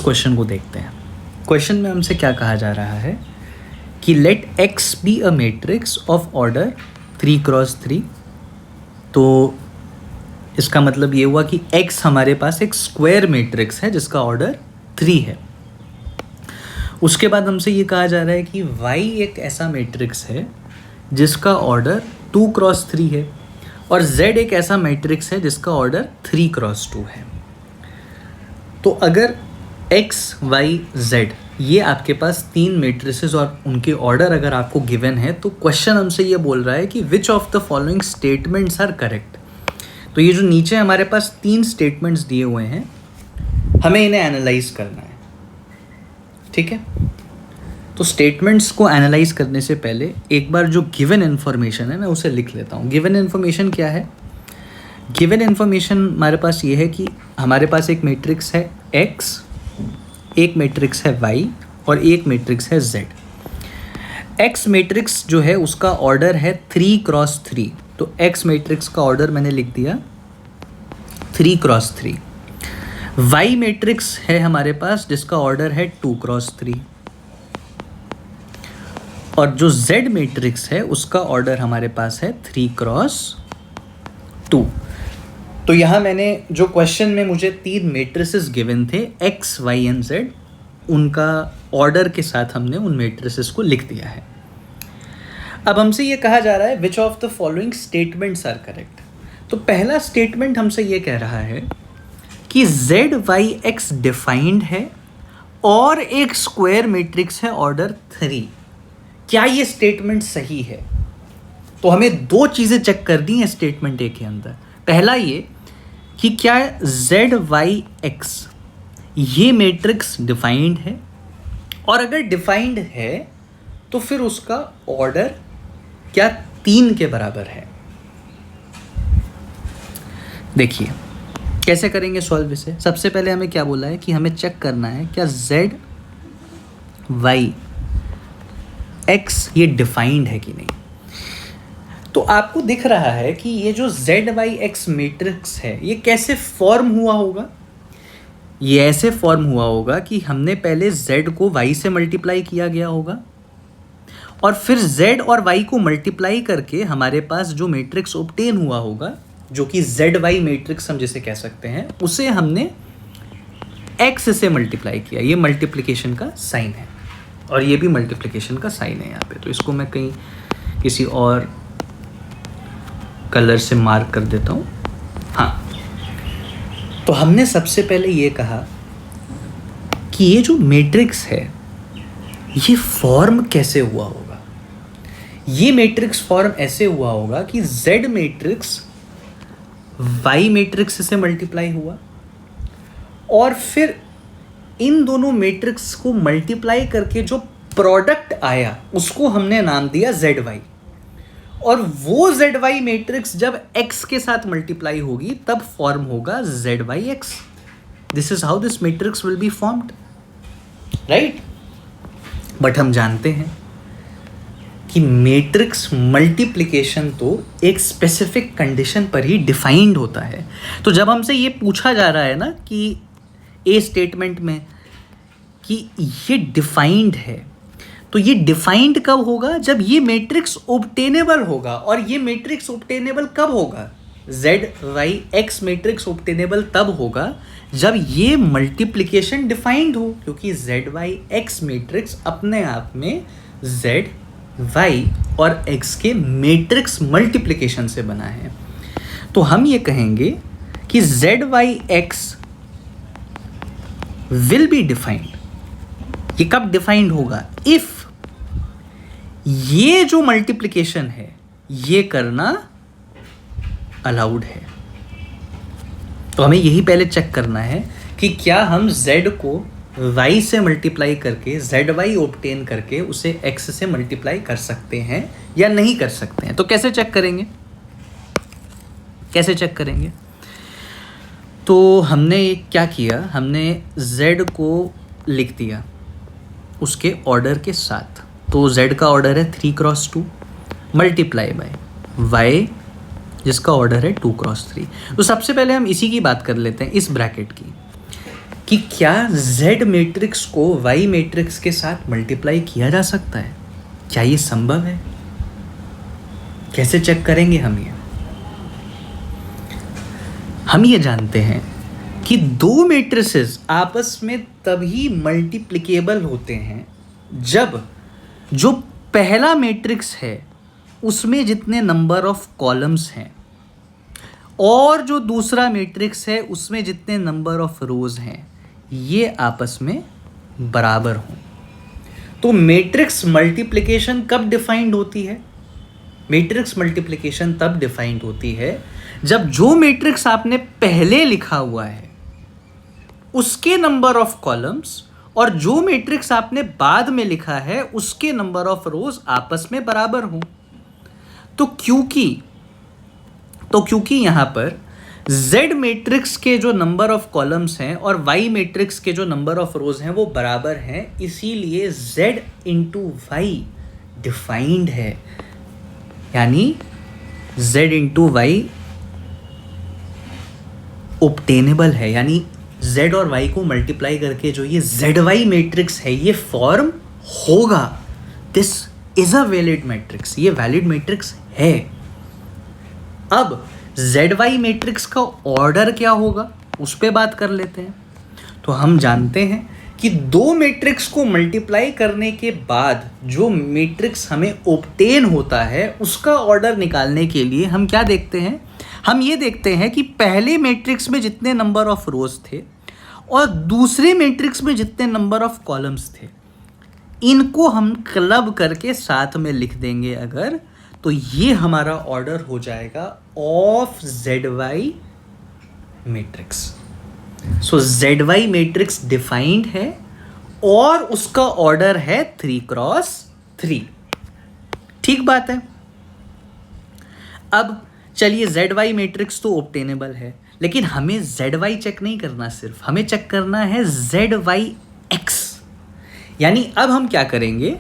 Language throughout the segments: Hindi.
क्वेश्चन को देखते हैं। क्वेश्चन में हमसे क्या कहा जा रहा है कि let x be a matrix of order 3x3। तो इसका मतलब ये हुआ कि x हमारे पास एक स्क्वायर मैट्रिक्स है जिसका ऑर्डर 3 है। उसके बाद हमसे ये कहा जा रहा है कि y एक ऐसा मैट्रिक्स है जिसका ऑर्डर 2x3 है और z एक ऐसा मैट्रिक्स है जिसका ऑर्डर 3x2 है। तो अगर x, y, z ये आपके पास तीन मैट्रिसेस और उनके ऑर्डर अगर आपको गिवन है तो क्वेश्चन हमसे ये बोल रहा है कि which of the following statements are correct. तो ये जो नीचे हमारे पास तीन स्टेटमेंट्स दिए हुए हैं हमें इन्हें एनालाइज करना है, ठीक है। तो स्टेटमेंट्स को एनालाइज करने से पहले एक बार जो गिवन इन्फॉर्मेशन है मैं उसे लिख लेता हूँ। गिवन इन्फॉर्मेशन क्या है? गिवन इन्फॉर्मेशन हमारे पास ये है कि हमारे पास एक मैट्रिक्स है x, एक मैट्रिक्स है y और एक मैट्रिक्स है z। x मैट्रिक्स जो है उसका ऑर्डर है 3x3। तो x मैट्रिक्स का ऑर्डर मैंने लिख दिया 3x3। y मैट्रिक्स है हमारे पास जिसका ऑर्डर है 2x3 और जो z मैट्रिक्स है उसका ऑर्डर हमारे पास है 3x2। तो यहाँ मैंने जो क्वेश्चन में मुझे तीन मैट्रिसेस गिवन थे x, y एंड z, उनका ऑर्डर के साथ हमने उन मैट्रिसेस को लिख दिया है। अब हमसे ये कहा जा रहा है which of the following statements are correct. तो पहला स्टेटमेंट हमसे ये कह रहा है कि z, y, x डिफाइंड है और एक स्क्वायर मैट्रिक्स है ऑर्डर 3। क्या ये स्टेटमेंट सही है? तो हमें दो चीज़ें चेक करनी है स्टेटमेंट ए के अंदर। पहला ये कि क्या z, y, x ये मैट्रिक्स डिफाइंड है और अगर डिफाइंड है तो फिर उसका ऑर्डर क्या 3 के बराबर है। देखिए कैसे करेंगे सॉल्व इसे। सबसे पहले हमें क्या बोला है कि हमें चेक करना है क्या z, y, x ये डिफाइंड है कि नहीं। तो आपको दिख रहा है कि ये जो z, y, x मैट्रिक्स है ये कैसे फॉर्म हुआ होगा। ये ऐसे फॉर्म हुआ होगा कि हमने पहले z को y से मल्टीप्लाई किया गया होगा और फिर z और y को मल्टीप्लाई करके हमारे पास जो मैट्रिक्स ऑब्टेन हुआ होगा जो कि z, y मैट्रिक्स हम जिसे कह सकते हैं उसे हमने x से मल्टीप्लाई किया। ये मल्टीप्लिकेशन का साइन है और ये भी मल्टीप्लिकेशन का साइन है यहाँ पे। तो इसको मैं कहीं किसी और कलर से मार्क कर देता हूँ। हाँ, तो हमने सबसे पहले ये कहा कि ये जो मैट्रिक्स है ये फॉर्म कैसे हुआ होगा। ये मैट्रिक्स फॉर्म ऐसे हुआ होगा कि z मैट्रिक्स y मैट्रिक्स से मल्टीप्लाई हुआ और फिर इन दोनों मैट्रिक्स को मल्टीप्लाई करके जो प्रोडक्ट आया उसको हमने नाम दिया ZY और वो ZY मैट्रिक्स जब x के साथ मल्टीप्लाई होगी तब फॉर्म होगा ZYX। This is how this matrix will be formed, right. But हम जानते हैं कि मैट्रिक्स मल्टीप्लिकेशन तो एक स्पेसिफिक कंडीशन पर ही डिफाइंड होता है। तो जब हमसे ये पूछा जा रहा है ना कि ए स्टेटमेंट में कि ये डिफाइंड है तो ये डिफाइंड कब होगा? जब ये मैट्रिक्स ऑब्टेनेबल होगा। और ये मैट्रिक्स ऑब्टेनेबल कब होगा? z, y, x matrix obtainable तब होगा जब ये मल्टीप्लिकेशन डिफाइंड हो, क्योंकि z, y, x मैट्रिक्स अपने आप में z, y और x के मैट्रिक्स मल्टीप्लिकेशन से बना है। तो हम ये कहेंगे कि z, y, x will be defined. ये कब डिफाइंड होगा? इफ ये जो मल्टीप्लिकेशन है ये करना अलाउड है। तो हमें यही पहले चेक करना है कि क्या हम z को y से मल्टीप्लाई करके zy ऑब्टेन करके उसे x से मल्टीप्लाई कर सकते हैं या नहीं कर सकते हैं। तो कैसे चेक करेंगे? कैसे चेक करेंगे? तो हमने क्या किया, हमने z को लिख दिया उसके ऑर्डर के साथ। तो z का ऑर्डर है 3x2 मल्टीप्लाई बाय y जिसका ऑर्डर है 2x3। तो सबसे पहले हम इसी की बात कर लेते हैं, इस ब्रैकेट की, कि क्या Z मैट्रिक्स को Y मैट्रिक्स के साथ मल्टीप्लाई किया जा सकता है? क्या ये संभव है? कैसे चेक करेंगे हम ये? हम ये जानते हैं कि दो मैट्रिसेस आपस में तभी मल्टीप्लिकेबल होते हैं जब जो पहला मैट्रिक्स है उसमें जितने नंबर ऑफ कॉलम्स हैं और जो दूसरा मैट्रिक्स है उसमें जितने नंबर ऑफ रोज हैं ये आपस में बराबर हों। तो मैट्रिक्स मल्टीप्लिकेशन कब डिफाइंड होती है? मैट्रिक्स मल्टीप्लिकेशन तब डिफाइंड होती है जब जो मैट्रिक्स आपने पहले लिखा हुआ है उसके नंबर ऑफ कॉलम्स और जो मैट्रिक्स आपने बाद में लिखा है उसके नंबर ऑफ रोज आपस में बराबर हों। तो क्योंकि यहां पर Z मैट्रिक्स के जो नंबर ऑफ कॉलम्स हैं और Y मैट्रिक्स के जो नंबर ऑफ रोज हैं वो बराबर हैं, इसीलिए Z इंटू वाई डिफाइंड है, यानी Z इंटू वाई ऑब्टेनेबल है, यानी Z और Y को मल्टीप्लाई करके जो ये ZY मैट्रिक्स है ये फॉर्म होगा। This is a valid matrix, ये वैलिड मैट्रिक्स है। अब ZY मैट्रिक्स का ऑर्डर क्या होगा उस पर बात कर लेते हैं। तो हम जानते हैं कि दो मैट्रिक्स को मल्टीप्लाई करने के बाद जो मैट्रिक्स हमें ऑब्टेन होता है उसका ऑर्डर निकालने के लिए हम क्या देखते हैं? हम ये देखते हैं कि पहले मैट्रिक्स में जितने नंबर ऑफ रोज थे और दूसरे मैट्रिक्स में जितने नंबर ऑफ कॉलम्स थे इनको हम क्लब करके साथ में लिख देंगे अगर, तो ये हमारा ऑर्डर हो जाएगा of ZY matrix. So ZY matrix defined है और उसका ऑर्डर है 3x3। ठीक बात है। अब चलिए ZY मैट्रिक्स तो ऑब्टेनेबल है, लेकिन हमें ZY चेक नहीं करना, सिर्फ हमें चेक करना है ZYX। यानी अब हम क्या करेंगे,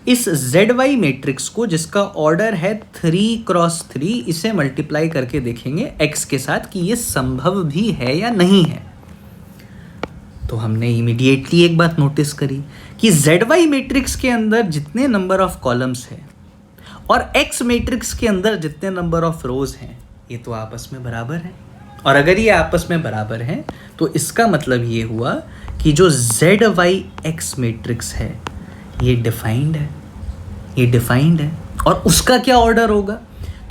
इस ZY मैट्रिक्स को जिसका ऑर्डर है 3x3 इसे मल्टीप्लाई करके देखेंगे x के साथ कि ये संभव भी है या नहीं है। तो हमने इमीडिएटली एक बात नोटिस करी कि ZY मैट्रिक्स के अंदर जितने नंबर ऑफ कॉलम्स हैं और X मैट्रिक्स के अंदर जितने नंबर ऑफ रोज हैं ये तो आपस में बराबर हैं। और अगर ये आपस में बराबर हैं तो इसका मतलब ये हुआ कि जो ZYX मैट्रिक्स है ये डिफाइंड है, ये डिफाइंड है। और उसका क्या ऑर्डर होगा?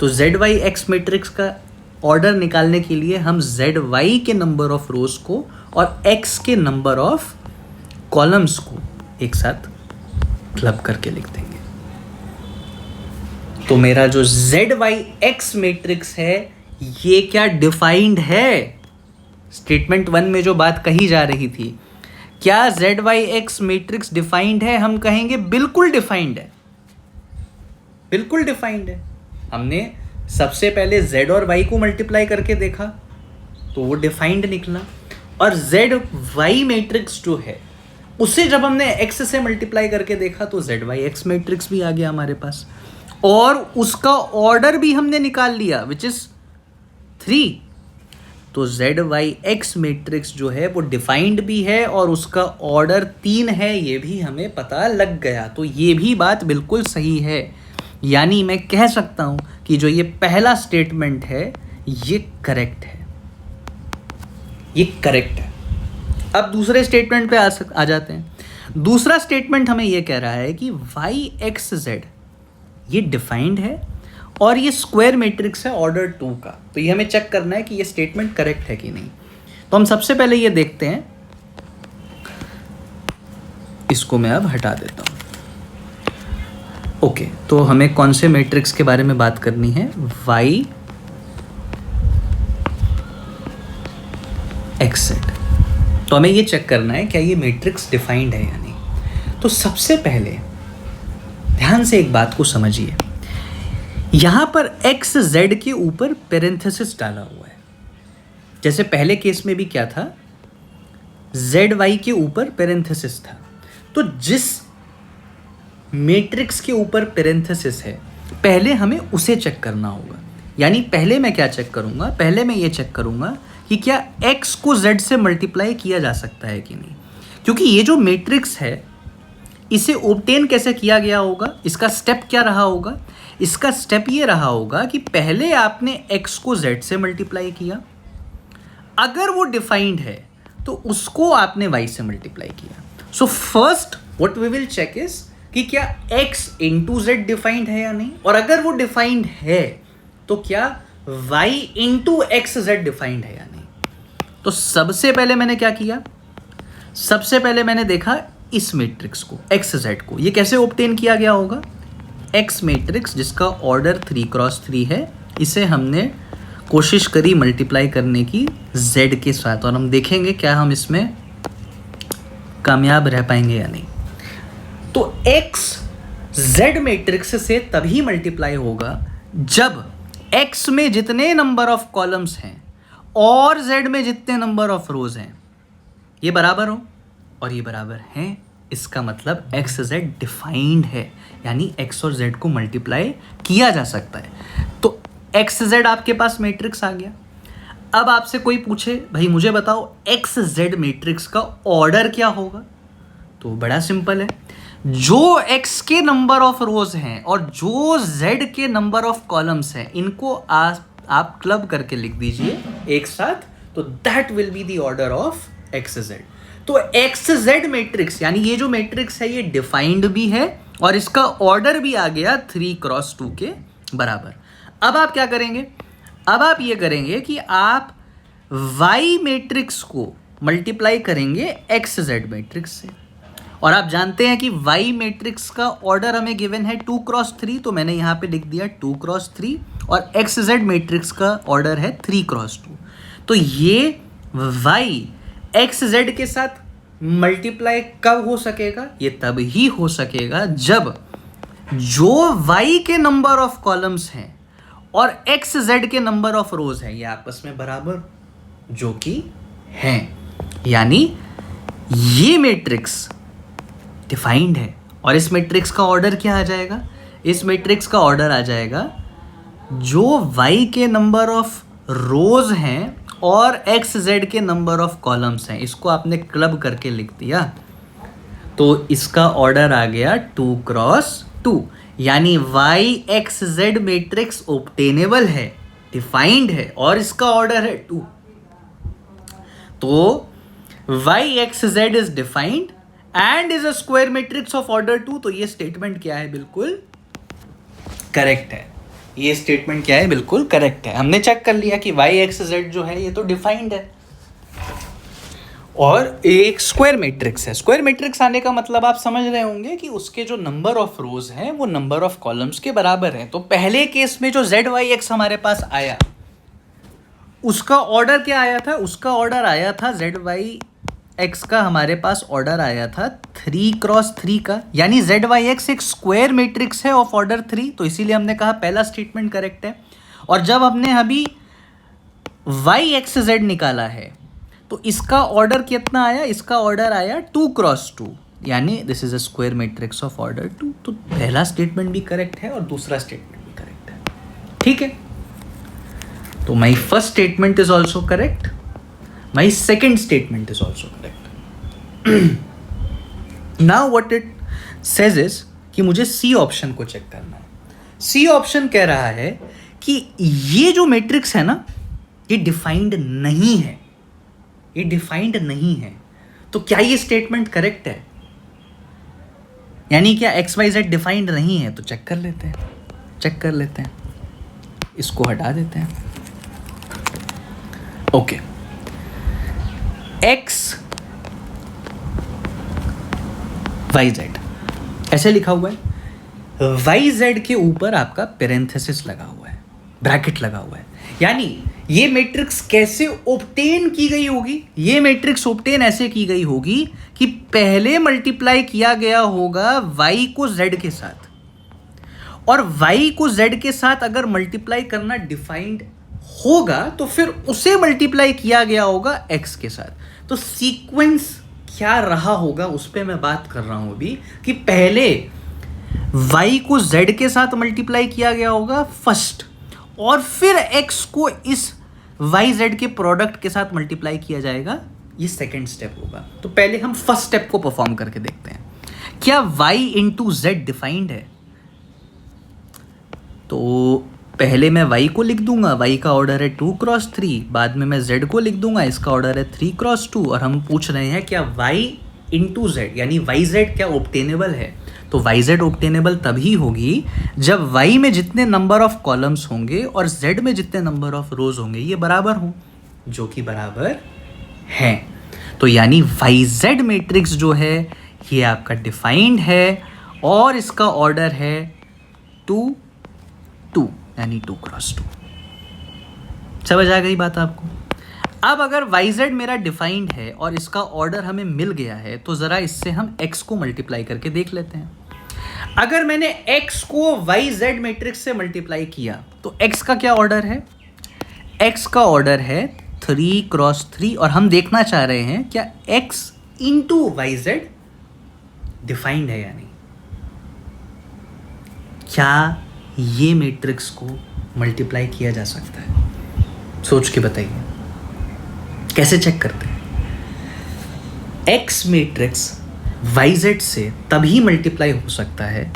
तो ZYX मैट्रिक्स का ऑर्डर निकालने के लिए हम ZY के नंबर ऑफ रोज को और X के नंबर ऑफ कॉलम्स को एक साथ क्लब करके लिख देंगे। तो मेरा जो ZYX मैट्रिक्स है ये क्या डिफाइंड है? स्टेटमेंट 1 में जो बात कही जा रही थी, क्या ZYX मैट्रिक्स डिफाइंड है? हम कहेंगे बिल्कुल डिफाइंड है, बिल्कुल डिफाइंड है। हमने सबसे पहले Z और Y को मल्टीप्लाई करके देखा तो वो डिफाइंड निकला, और ZY मैट्रिक्स जो है उसे जब हमने X से मल्टीप्लाई करके देखा तो ZYX मैट्रिक्स भी आ गया हमारे पास, और उसका ऑर्डर भी हमने निकाल लिया विच इज 3। तो ZYX मैट्रिक्स जो है वो डिफाइंड भी है और उसका ऑर्डर 3 है, ये भी हमें पता लग गया। तो ये भी बात बिल्कुल सही है, यानी मैं कह सकता हूं कि जो ये पहला स्टेटमेंट है ये करेक्ट है, ये करेक्ट है। अब दूसरे स्टेटमेंट पे आ जाते हैं। दूसरा स्टेटमेंट हमें ये कह रहा है कि YXZ ये डिफाइंड है और ये स्क्वायर मैट्रिक्स है ऑर्डर 2 का। तो ये हमें चेक करना है कि ये स्टेटमेंट करेक्ट है कि नहीं। तो हम सबसे पहले ये देखते हैं, इसको मैं अब हटा देता हूं। ओके, तो हमें कौन से मैट्रिक्स के बारे में बात करनी है? YXZ। तो हमें ये चेक करना है क्या ये मैट्रिक्स डिफाइंड है या नहीं। तो सबसे पहले ध्यान से एक बात को समझिए, यहां पर XZ के ऊपर पेरेंथेसिस डाला हुआ है। जैसे पहले केस में भी क्या था, ZY के ऊपर पेरेंथेसिस था। तो जिस मैट्रिक्स के ऊपर पेरेंथेसिस है पहले हमें उसे चेक करना होगा। यानी पहले मैं क्या चेक करूंगा? पहले मैं ये चेक करूंगा कि क्या x को z से मल्टीप्लाई किया जा सकता है कि नहीं, क्योंकि ये जो मैट्रिक्स है इसे ऑब्टेन कैसे किया गया होगा, इसका स्टेप क्या रहा होगा, इसका स्टेप ये रहा होगा कि पहले आपने x को z से मल्टीप्लाई किया, अगर वो डिफाइंड है तो उसको आपने y से मल्टीप्लाई किया। So first what we will check is कि क्या x इंटू z डिफाइंड है या नहीं, और अगर वो डिफाइंड है तो क्या y into x Z defined है या नहीं। तो सबसे पहले मैंने क्या किया, सबसे पहले मैंने देखा इस मैट्रिक्स को एक्स जेड को, ये कैसे ऑब्टेन किया गया होगा, एक्स मैट्रिक्स जिसका ऑर्डर 3x3 है, इसे हमने कोशिश करी मल्टीप्लाई करने की z के साथ, और हम देखेंगे क्या हम इसमें कामयाब रह पाएंगे या नहीं। तो x z मैट्रिक्स से तभी मल्टीप्लाई होगा जब x में जितने नंबर ऑफ कॉलम्स हैं और z में जितने नंबर ऑफ रोज हैं ये बराबर हो और ये बराबर हैं, इसका मतलब एक्स जेड डिफाइंड है, यानी एक्स और जेड को मल्टीप्लाई किया जा सकता है। तो एक्स जेड आपके पास मैट्रिक्स आ गया। अब आपसे कोई पूछे भाई मुझे बताओ एक्स जेड मैट्रिक्स का ऑर्डर क्या होगा, तो बड़ा सिंपल है, जो एक्स के नंबर ऑफ रोज हैं और जो जेड के नंबर ऑफ कॉलम्स हैं इनको आप क्लब करके लिख दीजिए एक साथ, तो that will be the order of x Z. तो एक्स जेड मैट्रिक्स यानी ये जो मैट्रिक्स है ये डिफाइंड भी है और इसका ऑर्डर भी आ गया 3x2 के बराबर। अब आप क्या करेंगे, अब आप ये करेंगे कि आप y मैट्रिक्स को मल्टीप्लाई करेंगे एक्स जेड मैट्रिक्स से, और आप जानते हैं कि y मैट्रिक्स का ऑर्डर हमें गिवन है 2x3, तो मैंने यहाँ पे लिख दिया 2x3, और एक्स जेड मैट्रिक्स का ऑर्डर है 3x2। तो ये y एक्स जेड के साथ मल्टीप्लाई कब हो सकेगा, ये तब ही हो सकेगा जब जो y के नंबर ऑफ कॉलम्स हैं और एक्स जेड के नंबर ऑफ रोज हैं ये आपस में बराबर जो कि हैं, यानी ये मैट्रिक्स डिफाइंड है। और इस मैट्रिक्स का ऑर्डर क्या आ जाएगा, इस मैट्रिक्स का ऑर्डर आ जाएगा जो y के नंबर ऑफ रोज हैं और एक्स जेड के नंबर ऑफ कॉलम्स हैं, इसको आपने क्लब करके लिख दिया, तो इसका ऑर्डर आ गया 2x2, यानी y x Z matrix obtainable है, डिफाइंड है और इसका ऑर्डर है 2। तो y x Z is defined and is a square matrix of order 2। तो ये स्टेटमेंट क्या है, बिल्कुल करेक्ट है, ये स्टेटमेंट क्या है, बिल्कुल करेक्ट है। हमने चेक कर लिया कि y एक्स जेड जो है ये तो डिफाइंड है और एक स्क्वायर मैट्रिक्स है। स्क्वायर मैट्रिक्स आने का मतलब आप समझ रहे होंगे कि उसके जो नंबर ऑफ रोज हैं वो नंबर ऑफ कॉलम्स के बराबर है। तो पहले केस में जो जेड वाई एक्स हमारे पास आया उसका ऑर्डर क्या आया था, उसका ऑर्डर आया था जेड वाई एक्स का हमारे पास ऑर्डर आया था 3x3 का, यानी जेड वाई एक्स एक स्क्वायर मैट्रिक्स है ऑफ ऑर्डर 3, तो इसीलिए हमने कहा पहला स्टेटमेंट करेक्ट है। और जब हमने अभी वाई एक्स जेड निकाला है तो इसका ऑर्डर कितना आया, इसका ऑर्डर आया 2x2, यानी this is a square matrix of order 2। तो पहला स्टेटमेंट भी करेक्ट है और दूसरा स्टेटमेंट भी करेक्ट है, ठीक है। तो my first statement is also correct, my second statement is also correct. Now what it says is कि मुझे सी ऑप्शन को चेक करना है। सी ऑप्शन कह रहा है कि ये जो मैट्रिक्स है ना ये डिफाइंड नहीं है, ये डिफाइंड नहीं है। तो क्या ये स्टेटमेंट करेक्ट है, यानी क्या एक्स वाई जेड डिफाइंड नहीं है? तो चेक कर लेते हैं, चेक कर लेते हैं, इसको हटा देते हैं। ओके, एक्स वाई जेड ऐसे लिखा हुआ है, वाई जेड के ऊपर आपका पेरेंथेसिस लगा हुआ है, ब्रैकेट लगा हुआ है, यानी ये मैट्रिक्स कैसे ऑब्टेन की गई होगी, ये मैट्रिक्स ऑब्टेन ऐसे की गई होगी कि पहले मल्टीप्लाई किया गया होगा y को z के साथ, और y को z के साथ अगर मल्टीप्लाई करना डिफाइंड होगा तो फिर उसे मल्टीप्लाई किया गया होगा x के साथ। तो सीक्वेंस क्या रहा होगा उस पर मैं बात कर रहा हूं अभी, कि पहले y को z के साथ मल्टीप्लाई किया गया होगा फर्स्ट, और फिर x को इस वाई जेड के प्रोडक्ट के साथ मल्टीप्लाई किया जाएगा, ये सेकेंड स्टेप होगा। तो पहले हम फर्स्ट स्टेप को परफॉर्म करके देखते हैं। क्या y इंटू जेड डिफाइंड है? तो पहले मैं y को लिख दूंगा, y का ऑर्डर है 2x3, बाद में मैं z को लिख दूंगा, इसका ऑर्डर है 3x2, और हम पूछ रहे हैं क्या y इंटू जेड यानी yz क्या ऑब्टेनेबल है? तो yz ऑब्टेनेबल तभी होगी जब y में जितने नंबर ऑफ कॉलम्स होंगे और z में जितने नंबर ऑफ रोज होंगे ये बराबर हों, जो कि बराबर हैं। तो यानी yz मैट्रिक्स जो है ये आपका डिफाइंड है और इसका ऑर्डर है 2 2 यानी 2x2। समझ आ गई बात आपको? अब अगर yz मेरा डिफाइंड है और इसका ऑर्डर हमें मिल गया है तो ज़रा इससे हम x को मल्टीप्लाई करके देख लेते हैं। अगर मैंने x को yz मैट्रिक्स से मल्टीप्लाई किया तो x का क्या ऑर्डर है? x का ऑर्डर है 3x3 और हम देखना चाह रहे हैं क्या x इंटू yz डिफाइंड है या नहीं। क्या ये मैट्रिक्स को मल्टीप्लाई किया जा सकता है? सोच के बताइए, कैसे चेक करते हैं? x मैट्रिक्स yz से तभी मल्टीप्लाई हो सकता है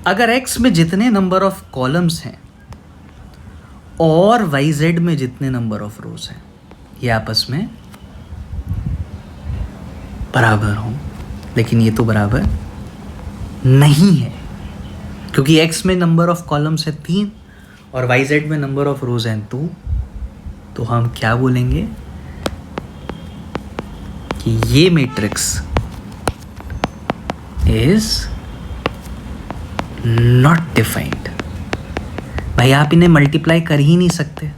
अगर x में जितने नंबर ऑफ कॉलम्स हैं और yz में जितने नंबर ऑफ रोज हैं ये आपस में बराबर हों। लेकिन ये तो बराबर नहीं है क्योंकि x में नंबर ऑफ कॉलम्स है 3 और yz में नंबर ऑफ रोज हैं 2। तो हम क्या बोलेंगे कि ये मैट्रिक्स इज नॉट डिफाइंड। भाई आप इन्हें मल्टीप्लाई कर ही नहीं सकते,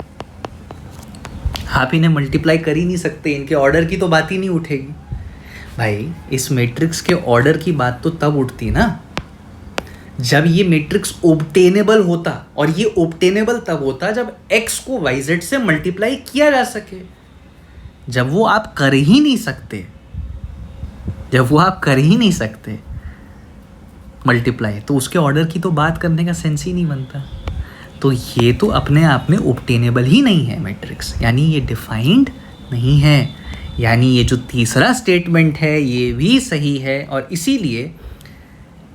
आप इन्हें मल्टीप्लाई कर ही नहीं सकते, इनके ऑर्डर की तो बात ही नहीं उठेगी। भाई इस मैट्रिक्स के ऑर्डर की बात तो तब उठती ना जब ये मैट्रिक्स ऑब्टेनेबल होता, और ये ऑब्टेनेबल तब होता जब x को yz से मल्टीप्लाई किया जा सके। जब वो आप कर ही नहीं सकते, जब वो आप कर ही नहीं सकते मल्टीप्लाई, तो उसके ऑर्डर की तो बात करने का सेंस ही नहीं बनता। तो ये तो अपने आप में ऑब्टेनेबल ही नहीं है मैट्रिक्स, यानी ये डिफाइंड नहीं है। यानी ये जो तीसरा स्टेटमेंट है ये भी सही है, और इसीलिए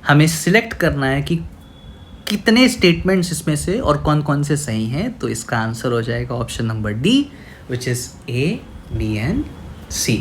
हमें सिलेक्ट करना है कि कितने स्टेटमेंट्स इसमें से और कौन कौन से सही हैं। तो इसका आंसर हो जाएगा option number D, which is A, B and C।